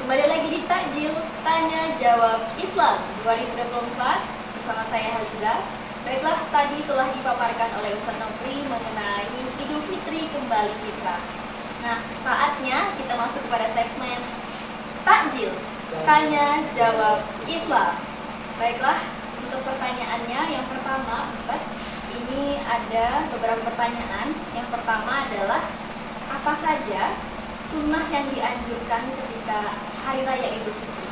Kembali lagi di Takjil Tanya Jawab Islam 2024 bersama saya Haliza. Baiklah, tadi telah dipaparkan oleh Ustaz Nopri mengenai Idul Fitri kembali fitrah. Nah, saatnya kita masuk kepada segmen Takjil Tanya Jawab Islam. Baiklah, untuk pertanyaannya yang pertama, Ustaz, ini ada beberapa pertanyaan. Yang pertama adalah apa saja sunnah yang dianjurkan ketika Hari Raya Idul Fitri?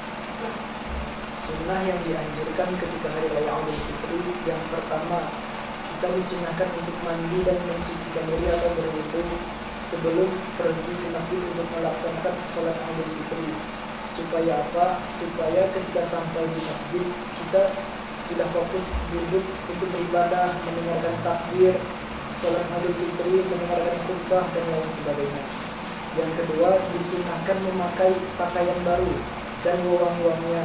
Sunnah yang dianjurkan ketika Hari Raya Idul Fitri, yang pertama, kita disunahkan untuk mandi dan mensucikan diri atau berwudu sebelum pergi ke masjid untuk melaksanakan sholat Idul Fitri. Supaya apa? Supaya ketika sampai di masjid kita sudah fokus duduk untuk beribadah, mendengarkan takbir, sholat Idul Fitri, mendengarkan khutbah dan lain sebagainya. Yang kedua, disunahkan memakai pakaian baru dan wewangi-wangian.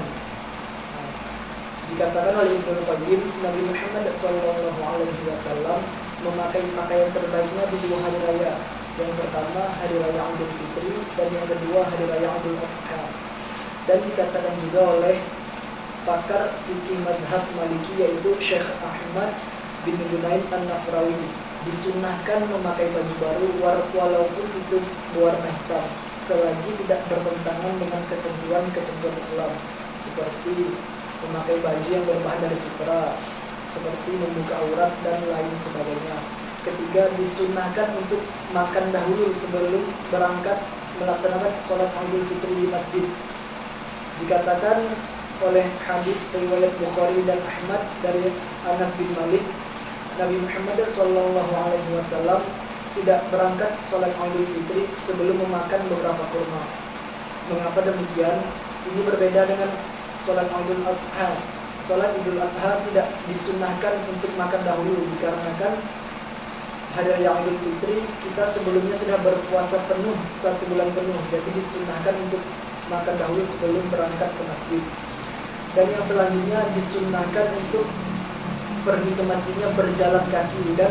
Dikatakan oleh Ibnu Qayyim, Nabi Muhammad SAW memakai pakaian terbaiknya di dua hari raya. Yang pertama Hari Raya Idul Fitri dan yang kedua Hari Raya Idul Adha. Dan dikatakan juga oleh pakar fikih madhab Maliki yaitu Syekh Ahmad bin Gunain An-Nafrawi, disunnahkan memakai baju baru walaupun itu berwarna hitam selagi tidak bertentangan dengan ketentuan Islam, seperti memakai baju yang berbahan dari sutra, seperti membuka aurat dan lain sebagainya. Ketiga, disunnahkan untuk makan dahulu sebelum berangkat melaksanakan sholat Idul Fitri di masjid. Dikatakan oleh hadis riwayat Bukhari dan Ahmad dari Anas bin Malik, Nabi Muhammad SAW tidak berangkat sholat Idul Fitri sebelum memakan beberapa kurma. Mengapa demikian? Ini berbeda dengan sholat Idul Adha. Sholat Idul Adha tidak disunnahkan untuk makan dahulu, dikarenakan Hari Raya Idul Fitri kita sebelumnya sudah berpuasa penuh 1 bulan penuh, jadi disunnahkan untuk makan dahulu sebelum berangkat ke masjid. Dan yang selanjutnya disunnahkan untuk pergi ke masjidnya berjalan kaki, dan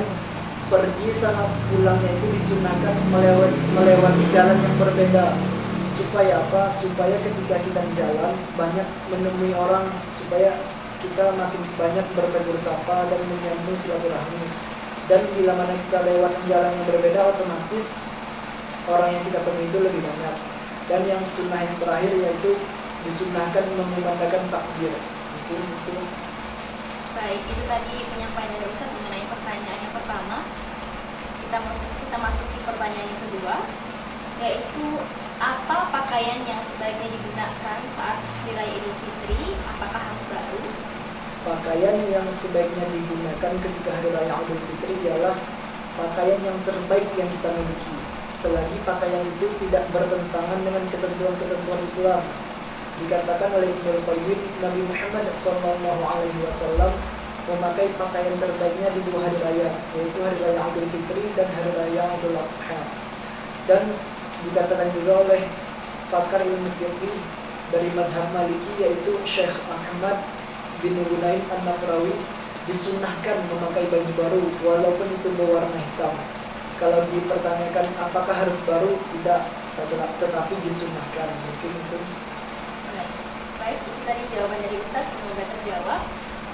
pergi sama pulangnya itu disunnahkan melewati jalan yang berbeda. Supaya apa? Supaya ketika kita jalan banyak menemui orang, supaya kita makin banyak bertegur sapa dan menyambung silaturahmi. Dan bila mana kita lewat jalan yang berbeda, otomatis orang yang kita temui itu lebih banyak. Dan yang sunnah yang terakhir yaitu disunnahkan mengumandangkan takbir. Mungkin itu. Baik, itu tadi penyampaian dari Ustaz mengenai pertanyaan yang pertama. Kita masuk ke pertanyaan yang kedua, yaitu apa pakaian yang sebaiknya digunakan saat Hari Raya Idul Fitri? Apakah harus baru? Pakaian yang sebaiknya digunakan ketika Hari Raya Idul Fitri ialah pakaian yang terbaik yang kita miliki, selagi pakaian itu tidak bertentangan dengan ketentuan Islam. Dikatakan oleh Ibnu Qayyim, Nabi Muhammad SAW memakai pakaian terbaiknya di dua hari raya, yaitu Hari Raya Idul Fitri dan Hari Raya Idul Adha. Dan dikatakan juga oleh pakar ilmu fiqih dari madhab Maliki yaitu Syekh Ahmad bin Gunain An-Nafrawi, disunnahkan memakai baju baru walaupun itu berwarna hitam. Kalau dipertanyakan apakah harus baru, tidak, tetapi disunnahkan. Mungkin itu. Baik, itu tadi jawaban dari Ustaz, semoga terjawab.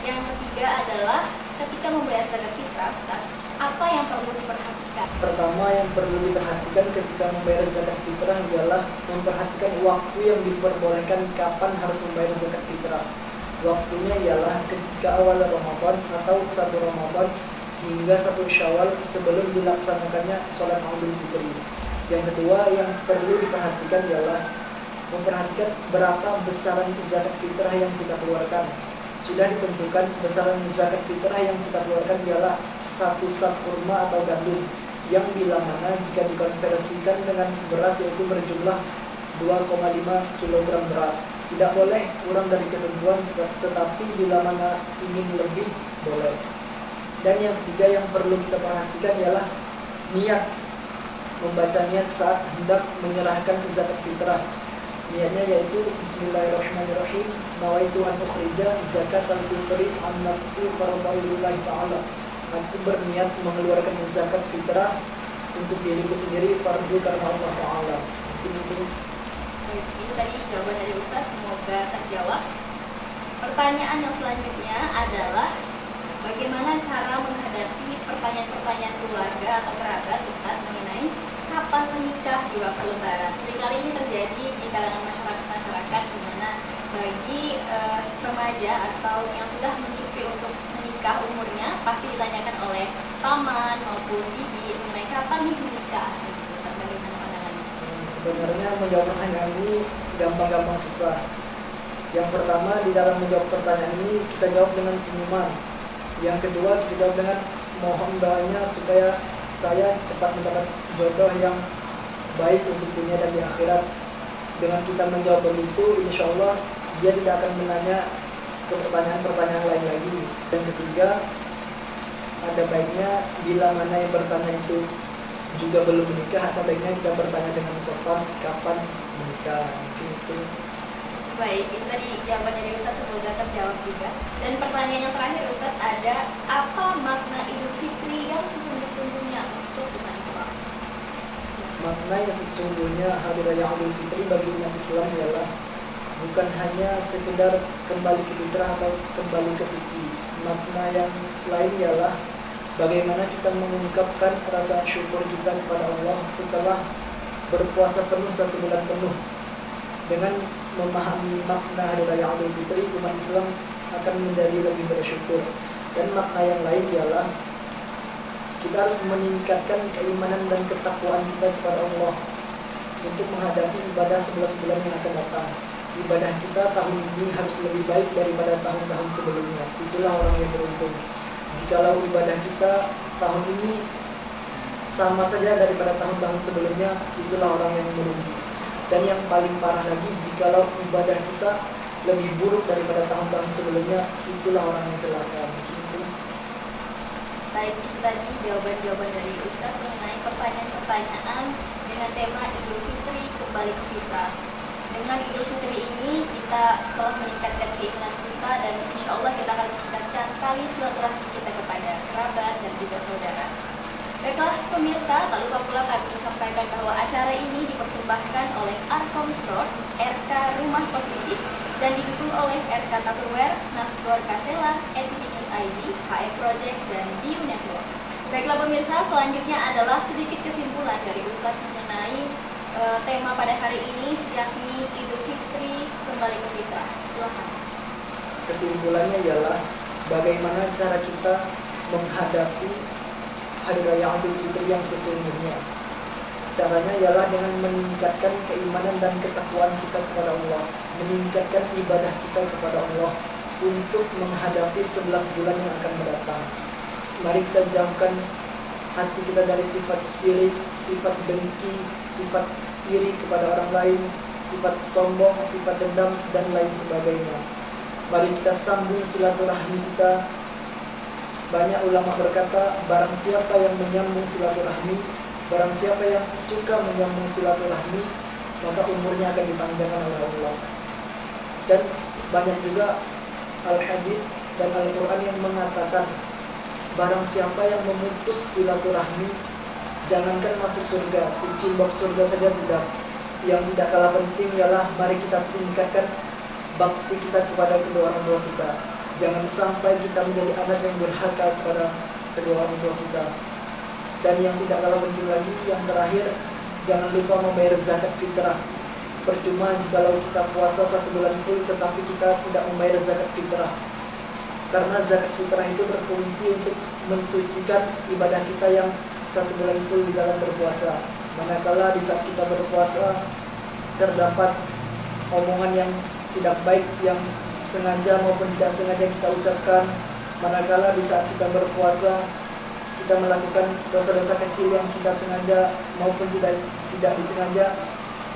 Yang ketiga adalah ketika membayar zakat fitrah, Ustaz, apa yang perlu diperhatikan? Pertama yang perlu diperhatikan ketika membayar zakat fitrah ialah memperhatikan waktu yang diperbolehkan kapan harus membayar zakat fitrah. Waktunya ialah ketika awal Ramadan atau 1 Ramadan hingga 1 Syawal sebelum dilaksanakannya sholat Idul Fitri. Yang kedua yang perlu diperhatikan ialah memperhatikan berapa besaran zakat fitrah yang kita keluarkan. Sudah ditentukan besaran zakat fitrah yang kita keluarkan ialah 1 sak kurma atau gandum, yang bila mana jika dikonversikan dengan beras yaitu berjumlah 2,5 kg beras. Tidak boleh kurang dari ketentuan, tetapi bila mana ingin lebih boleh. Dan yang ketiga yang perlu kita perhatikan ialah niat, membaca niat saat hendak menyerahkan zakat fitrah. Niatnya yaitu Bismillahirrahmanirrahim, nawaitu an ukhrija zakat al-fitri an nafsi fardhallahi ta'ala. Aku berniat mengeluarkan zakat fitrah untuk diriku sendiri, fardu karena Allah Ta'ala. Mungkin itu. Baik, itu tadi jawaban dari Ustadz, semoga terjawab. Pertanyaan yang selanjutnya adalah bagaimana cara menghadapi pertanyaan-pertanyaan keluarga atau kerabat Ustadz mengenai kapan menikah di waktu lebaran. Seringkali ini terjadi di kalangan masyarakat di mana bagi remaja atau yang sudah mencukupi untuk menikah umurnya pasti ditanyakan oleh paman maupun bibi mengenai kapan nih menikah. Ustadz, bagaimana pandangannya? Sebenarnya menjawab pertanyaan ini gampang-gampang susah. Yang pertama, di dalam menjawab pertanyaan ini kita jawab dengan senyuman. Yang kedua, kita jawab dengan mohon doanya supaya saya cepat mendapat jodoh yang baik untuk dunia dan di akhirat. Dengan kita menjawab begitu, insya Allah dia tidak akan menanya ke pertanyaan-pertanyaan lain lagi. Yang ketiga, ada baiknya bila mana yang bertanya itu juga belum menikah, atau baiknya kita bertanya dengan sopan kapan menikah. Mungkin itu. Baik, itu tadi jawaban dari Ustadz, semoga terjawab juga. Dan pertanyaan yang terakhir Ustadz, ada apa makna Idul Fitri yang sesungguhnya untuk umat Islam? Makna yang sesungguhnya Hari Raya Idul Fitri bagi umat Islam ialah bukan hanya sekedar kembali ke fitrah atau kembali ke suci. Makna yang lain ialah bagaimana kita mengungkapkan rasa syukur kita kepada Allah setelah berpuasa penuh 1 bulan penuh. Dengan memahami makna Hari Raya Idul Fitri, umat Islam akan menjadi lebih bersyukur. Dan makna yang lain ialah kita harus meningkatkan keimanan dan ketakwaan kita kepada Allah untuk menghadapi ibadah 11 bulan yang akan datang. Ibadah kita tahun ini harus lebih baik daripada tahun-tahun sebelumnya. Itulah orang yang beruntung. Jikalau ibadah kita tahun ini sama saja daripada tahun-tahun sebelumnya, itulah orang yang merugi. Dan yang paling parah lagi, jikalau ibadah kita lebih buruk daripada tahun-tahun sebelumnya, itulah orang yang celaka. Baik, itu tadi jawaban-jawaban dari Ustadz mengenai pertanyaan-pertanyaan dengan tema Idul Fitri kembali ke fitrah. Dengan Idul Fitri ini kita telah meningkatkan keimanan kita dan insya Allah kita akan meningkatkan tali silaturahmi kita kepada kerabat dan juga saudara. Baiklah pemirsa, tak lupa pula kami sampaikan bahwa acara ini dipersembahkan oleh Arkom Store, RK Rumah Positif, dan didukung oleh RK Tupperware, Nasgor Kasela, Epidemius ID, HE Project, dan Diu Network. Baiklah pemirsa, selanjutnya adalah sedikit kesimpulan dari Ustadz mengenai tema pada hari ini, yakni Idul Fitri kembali ke fitrah. Silakan. Kesimpulannya ialah bagaimana cara kita menghadapi Hari Raya Idul Fitri yang sesungguhnya. Caranya ialah dengan meningkatkan keimanan dan ketakwaan kita kepada Allah, meningkatkan ibadah kita kepada Allah untuk menghadapi 11 bulan yang akan mendatang. Mari kita jauhkan hati kita dari sifat sirik, sifat dengki, sifat iri kepada orang lain, sifat sombong, sifat dendam, dan lain sebagainya. Mari kita sambung silaturahmi kita. Banyak ulama berkata, barang siapa yang menyambung silaturahmi, barang siapa yang suka menyambung silaturahmi, maka umurnya akan dipanjangkan oleh Allah. Dan banyak juga al-hadits dan Al-Quran yang mengatakan, barang siapa yang memutus silaturahmi, jangankan masuk surga, kunci bab surga saja tidak. Yang tidak kalah penting ialah mari kita tingkatkan bakti kita kepada kedua orang tua kita. Jangan sampai kita menjadi anak yang durhaka kepada kedua orang tua kita. Dan yang tidak kalah penting lagi, yang terakhir, jangan lupa membayar zakat fitrah. Percuma jikalau kita puasa 1 bulan full tetapi kita tidak membayar zakat fitrah. Karena zakat fitrah itu berfungsi untuk mensucikan ibadah kita yang 1 bulan full di dalam berpuasa. Manakala di saat kita berpuasa terdapat omongan yang tidak baik yang sengaja maupun tidak sengaja kita ucapkan, manakala di saat kita berpuasa kita melakukan dosa-dosa kecil yang kita sengaja maupun tidak disengaja,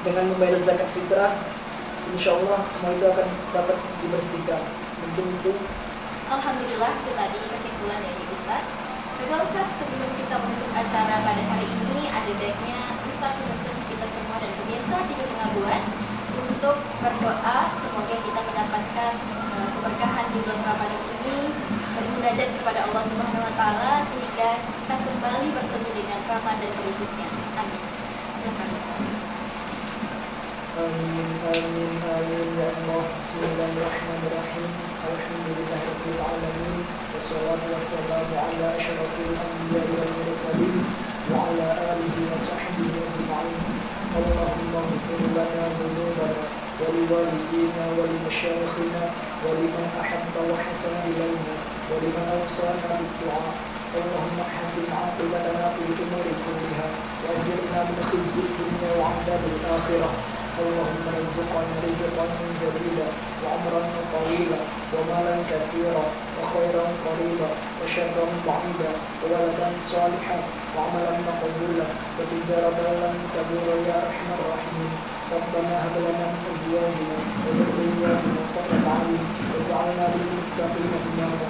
dengan membayar zakat fitrah, insya Allah semua itu akan dapat dibersihkan. Mungkin itu. Alhamdulillah, itu tadi kesimpulan dari Ustadz. Baiklah Ustadz, sebelum kita menutup acara pada hari ini, ada baiknya Ustadz menuntut kita semua dan pemirsa Tiga Pengabuan untuk berdoa semoga kita mendapatkan keberkahan di bulan Ramadan ini, bermunajat kepada Allah Subhanahu wa taala sehingga kita kembali bertemu dengan Ramadan berikutnya. Amin. Silakan Ustaz. Amin, amin, amin ya Allah. Bismillahirrahmanirrahim. Alhamdulillahirabbil alamin. Wassalatu wassalamu ala asyrafil anbiya'i wal mursalin wa ala alihi wa sahbihi ajma'in. Allahumma ighfir lana dhunubana wa liwalidina wa limasyayikhina wa liman ahabba wa hasana ilayna wa liman awsana bid-du'a. Allahumma hasin 'aqibatana fil umuri kulliha wa ajirna min khizyi dunya wa 'adzabil akhirah. اللهم ارزقنا رزقا جديدا وعمرا طويلا ومالا كثيرا وخيرا قريبا وشرا بعيدا وولدا صالحا وعملا مقبولا وتجارة لن تبور يا ارحم الراحمين. ربنا هب لنا من ازواجنا وذرياتنا قرة اعين واجعلنا للمتقين اماما.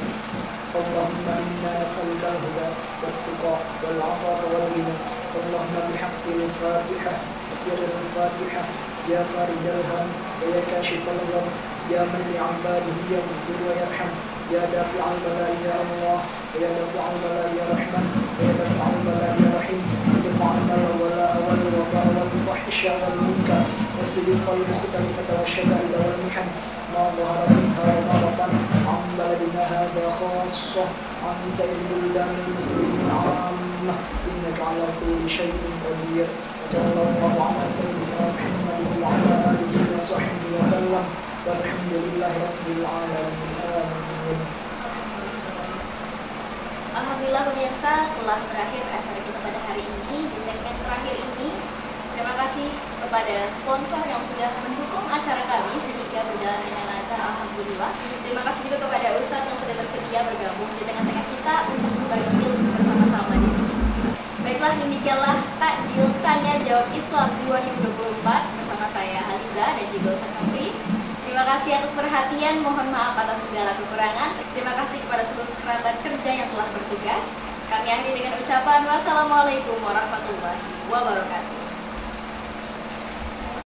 اللهم انا نسالك الهدى والتقى والعفاف والغنى. اللهم بحق الفاتحه وسر الفاتحه يا فارج الهم ويا كاشف الغم يا من لعباده يغفر ويرحم يا دافع البلاء يا الله ويا دافع البلاء يا رحمن ويا دافع البلاء يا رحيم. ادفع عنا الولاء والوباء والفحش والمنكر والسيوف المختلفة والشدائد والمحن ما ظهر منها وما بطن عن بلدنا هذا خاصة عن سائر بلدان المسلمين عامة إنك على كل شيء قدير. صلى الله على سيدنا محمد وعلى آله وصحبه وسلم والحمد لله رب العالمين. آمين. Alhamdulillah pemirsa, telah berakhir acara kita pada hari ini. Di segmen terakhir ini, terima kasih kepada sponsor yang sudah mendukung acara kami sehingga berjalan dengan lancar. Alhamdulillah. Terima kasih juga kepada Ustadz yang sudah bersedia bergabung di tengah-tengah kita untuk berbagi ilmu bersama-sama di sini. Baiklah, demikianlah takjil tanya jawab Islam 2024 bersama saya Haliza dan juga Ustaz Nopri. Terima kasih atas perhatian, mohon maaf atas segala kekurangan. Terima kasih kepada seluruh kerabat kerja yang telah bertugas. Kami akhiri dengan ucapan wassalamualaikum warahmatullahi wabarakatuh.